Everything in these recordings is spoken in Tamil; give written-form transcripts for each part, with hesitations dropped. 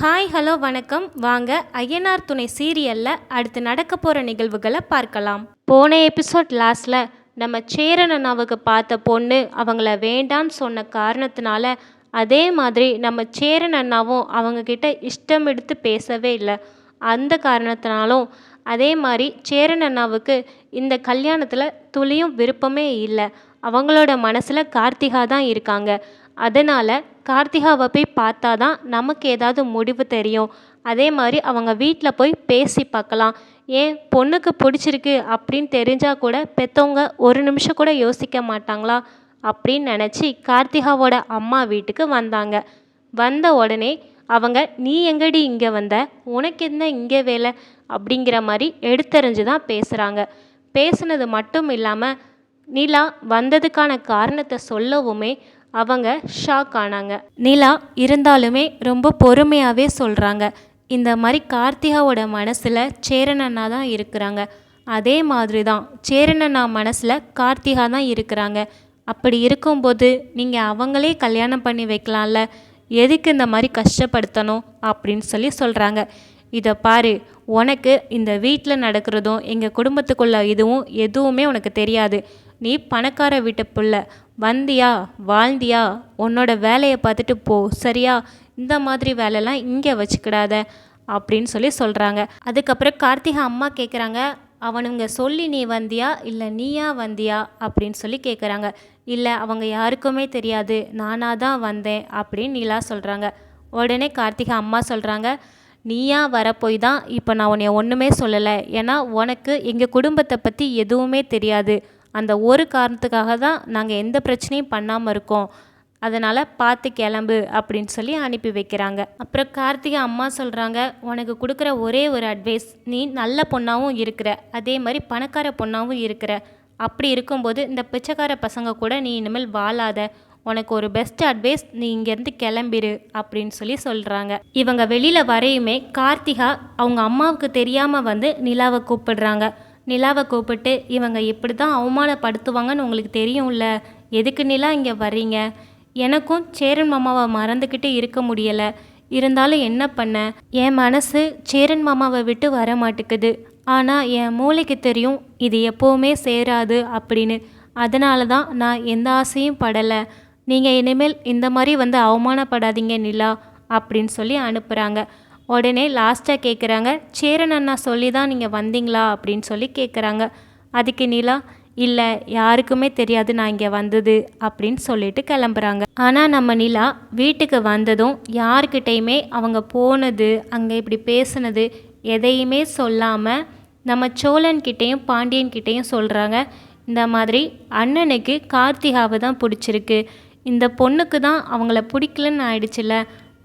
ஹாய் ஹலோ வணக்கம். வாங்க ஐயனார் துணை சீரியலில் அடுத்து நடக்க போகிற நிகழ்வுகளை பார்க்கலாம். போன எபிசோட் லாஸ்டில் நம்ம சேரன் அண்ணாவுக்கு பார்த்த பொண்ணு அவங்கள வேண்டான்னு சொன்ன காரணத்தினால அதே மாதிரி நம்ம சேரன் அண்ணாவும் அவங்கக்கிட்ட இஷ்டம் எடுத்து பேசவே இல்லை. அந்த காரணத்தினாலும் அதே மாதிரி சேரன் அண்ணாவுக்கு இந்த கல்யாணத்தில் துளியும் விருப்பமே இல்லை. அவங்களோட மனசில் கார்த்திகா தான் இருக்காங்க. அதனால் கார்த்திகாவை போய் பார்த்தா தான் நமக்கு ஏதாவது முடிவு தெரியும். அதே மாதிரி அவங்க வீட்டில் போய் பேசி பார்க்கலாம். ஏன் பொண்ணுக்கு பிடிச்சிருக்கு அப்படின்னு தெரிஞ்சால் கூட பெற்றவங்க ஒரு நிமிஷம் கூட யோசிக்க மாட்டாங்களா அப்படின்னு நினச்சி கார்த்திகாவோட அம்மா வீட்டுக்கு வந்தாங்க. வந்த உடனே அவங்க நீ எங்கடி இங்கே வந்த, உனக்கு என்ன இங்கே வேலை அப்படிங்கிற மாதிரி எடுத்தறிஞ்சு தான் பேசுகிறாங்க. பேசுனது மட்டும் இல்லாமல் நிலா வந்ததுக்கான காரணத்தை சொல்லவுமே அவங்க ஷாக் ஆனாங்க. நிலா இருந்தாலுமே ரொம்ப பொறுமையாகவே சொல்கிறாங்க. இந்த மாதிரி கார்த்திகாவோட மனசில் சேரன் அண்ணா தான் இருக்கிறாங்க. அதே மாதிரி தான் சேரன் அண்ணா மனசில் கார்த்திகா தான் இருக்கிறாங்க. அப்படி இருக்கும்போது நீங்கள் அவங்களே கல்யாணம் பண்ணி வைக்கலாம்ல, எதுக்கு இந்த மாதிரி கஷ்டப்படுத்தணும் அப்படின்னு சொல்லி சொல்கிறாங்க. இதை பாரு, உனக்கு இந்த வீட்டில் நடக்கிறதும் எங்கள் குடும்பத்துக்குள்ள எதுவுமே உனக்கு தெரியாது. நீ பணக்கார வீட்டு பிள்ளை, வந்தியா வாழ்ந்தியா உன்னோட வேலையை பார்த்துட்டு போ, சரியா? இந்த மாதிரி வேலைலாம் இங்கே வச்சுக்கிடாத அப்படின்னு சொல்லி சொல்கிறாங்க. அதுக்கப்புறம் கார்த்திகா அம்மா கேட்குறாங்க, அவனுங்க சொல்லி நீ வந்தியா இல்லை நீயா வந்தியா அப்படின்னு சொல்லி கேட்குறாங்க. இல்லை, அவங்க யாருக்குமே தெரியாது, நானாக தான் வந்தேன் அப்படின்னு நிலா சொல்கிறாங்க. உடனே கார்த்திகா அம்மா சொல்கிறாங்க, நீயா வரப்போய் தான் இப்போ நான் உன்னை ஒன்றுமே சொல்லலை. ஏன்னா உனக்கு எங்கள் குடும்பத்தை பற்றி எதுவுமே தெரியாது. அந்த ஒரு காரணத்துக்காக தான் நாங்கள் எந்த பிரச்சனையும் பண்ணாமல் இருக்கோம். அதனால் பார்த்து கிளம்பு அப்படின்னு சொல்லி அனுப்பி வைக்கிறாங்க. அப்புறம் கார்த்திகா அம்மா சொல்கிறாங்க, உனக்கு கொடுக்குற ஒரே ஒரு அட்வைஸ், நீ நல்ல பொண்ணாகவும் இருக்கிற, அதே மாதிரி பணக்கார பொண்ணாகவும் இருக்கிற. அப்படி இருக்கும்போது இந்த பிச்சைக்கார பசங்க கூட நீ இனிமேல் வாழாத. உனக்கு ஒரு பெஸ்ட் அட்வைஸ், நீ இங்கேருந்து கிளம்பிடு அப்படின்னு சொல்லி சொல்கிறாங்க. இவங்க வெளியில் வரையுமே கார்த்திகா அவங்க அம்மாவுக்கு தெரியாமல் வந்து நிலாவை கூப்பிடுறாங்க. நிலாவை கூப்பிட்டு, இவங்க இப்படி தான் அவமானப்படுத்துவாங்கன்னு உங்களுக்கு தெரியும்ல, எதுக்கு நிலா இங்கே வர்றீங்க? எனக்கும் சேரன் மாமாவை மறந்துக்கிட்டு இருக்க முடியலை. இருந்தாலும் என்ன பண்ண, என் மனசு சேரன் மாமாவை விட்டு வர மாட்டேக்குது. ஆனால் என் மூளைக்கு தெரியும் இது எப்போவுமே சேராது அப்படின்னு. அதனால தான் நான் எந்த ஆசையும் படலை. நீங்கள் இனிமேல் இந்த மாதிரி வந்து அவமானப்படாதீங்க நிலா அப்படின்னு சொல்லி அனுப்புகிறாங்க. உடனே லாஸ்ட்டாக கேட்குறாங்க, சேரன் அண்ணா சொல்லி தான் நீங்கள் வந்தீங்களா அப்படின்னு சொல்லி கேட்குறாங்க. அதுக்கு நிலா, இல்லை யாருக்குமே தெரியாது நான் இங்கே வந்தது அப்படின்னு சொல்லிட்டு கிளம்புறாங்க. ஆனால் நம்ம நிலா வீட்டுக்கு வந்ததும் யாருக்கிட்டையுமே அவங்க போனது, அங்கே இப்படி பேசுனது எதையுமே சொல்லாமல் நம்ம சோழன்கிட்டையும் பாண்டியன்கிட்டையும் சொல்கிறாங்க. இந்த மாதிரி அண்ணனுக்கு கார்த்திகாவை தான் பிடிச்சிருக்கு, இந்த பொண்ணுக்கு தான் அவங்கள பிடிக்கலன்னு ஆயிடுச்சுல,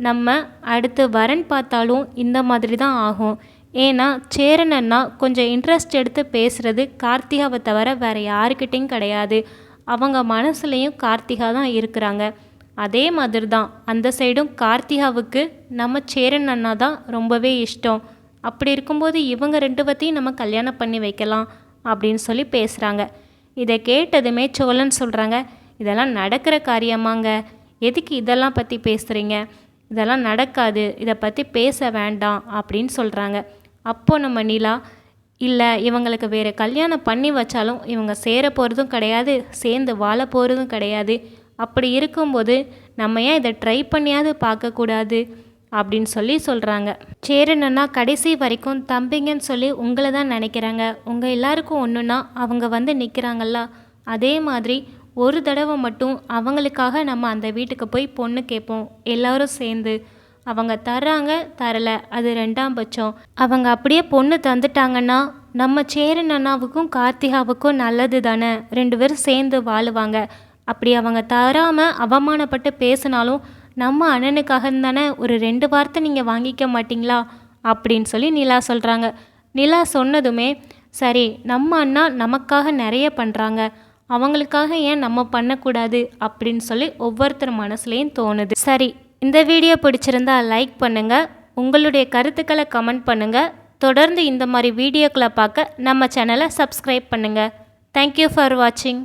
நம்ம அடுத்து வரன் பார்த்தாலும் இந்த மாதிரி தான் ஆகும். ஏன்னா சேரன் அண்ணா கொஞ்சம் இன்ட்ரெஸ்ட் எடுத்து பேசுகிறது கார்த்திகாவை தவிர வேறு யாருக்கிட்டையும் கிடையாது. அவங்க மனசுலேயும் கார்த்திகா தான் இருக்கிறாங்க. அதே மாதிரி தான் அந்த சைடும் கார்த்திகாவுக்கு நம்ம சேரன் அண்ணா தான் ரொம்பவே இஷ்டம். அப்படி இருக்கும்போது இவங்க ரெண்டு பற்றியும் நம்ம கல்யாணம் பண்ணி வைக்கலாம் அப்படின்னு சொல்லி பேசுகிறாங்க. இதை கேட்டதுமே சோழன் சொல்கிறாங்க, இதெல்லாம் நடக்கிற காரியமாங்க, எதுக்கு இதெல்லாம் பற்றி பேசுகிறீங்க? இதெல்லாம் நடக்காது, இதை பற்றி பேச வேண்டாம் அப்படின்னு சொல்கிறாங்க. அப்போ நம்ம நிலா, இல்லை இவங்களுக்கு வேறு கல்யாணம் பண்ணி வச்சாலும் இவங்க சேர போகிறதும் கிடையாது, சேர்ந்து வாழ போகிறதும் கிடையாது. அப்படி இருக்கும்போது நம்ம ஏன் இதை ட்ரை பண்ணியாவது பார்க்கக்கூடாது அப்படின்னு சொல்லி சொல்கிறாங்க. சேரன் அண்ணா கடைசி வரைக்கும் தம்பிங்கன்னு சொல்லி உங்களை தான் நினைக்கிறாங்க. உங்கள் எல்லாருக்கும் ஒன்றுனா அவங்க வந்து நிற்கிறாங்கள, அதே மாதிரி ஒரு தடவை மட்டும் அவங்களுக்காக நம்ம அந்த வீட்டுக்கு போய் பொண்ணு கேட்போம் எல்லோரும் சேர்ந்து. அவங்க தர்றாங்க தரலை அது ரெண்டாம் பட்சம். அவங்க அப்படியே பொண்ணு தந்துட்டாங்கன்னா நம்ம சேரன் அண்ணாவுக்கும் கார்த்திகாவுக்கும் நல்லது தானே, ரெண்டு பேரும் சேர்ந்து வாழுவாங்க. அப்படி அவங்க தராமல் அவமானப்பட்டு பேசினாலும் நம்ம அண்ணனுக்காக தானே ஒரு 2 வார்த்தை நீங்கள் வாங்கிக்க மாட்டிங்களா அப்படின்னு சொல்லி நிலா சொல்கிறாங்க. நிலா சொன்னதுமே, சரி நம்ம அண்ணா நமக்காக நிறைய பண்ணுறாங்க, அவங்களுக்காக ஏன் நம்ம பண்ணக்கூடாது அப்படின்னு சொல்லி ஒவ்வொருத்தர் மனசுலேயும் தோணுது. சரி, இந்த வீடியோ பிடிச்சிருந்தா லைக் பண்ணுங்கள், உங்களுடைய கருத்துக்களை கமெண்ட் பண்ணுங்கள். தொடர்ந்து இந்த மாதிரி வீடியோக்களை பார்க்க நம்ம சேனலை சப்ஸ்கிரைப் பண்ணுங்கள். தேங்க்யூ ஃபார் வாட்சிங்.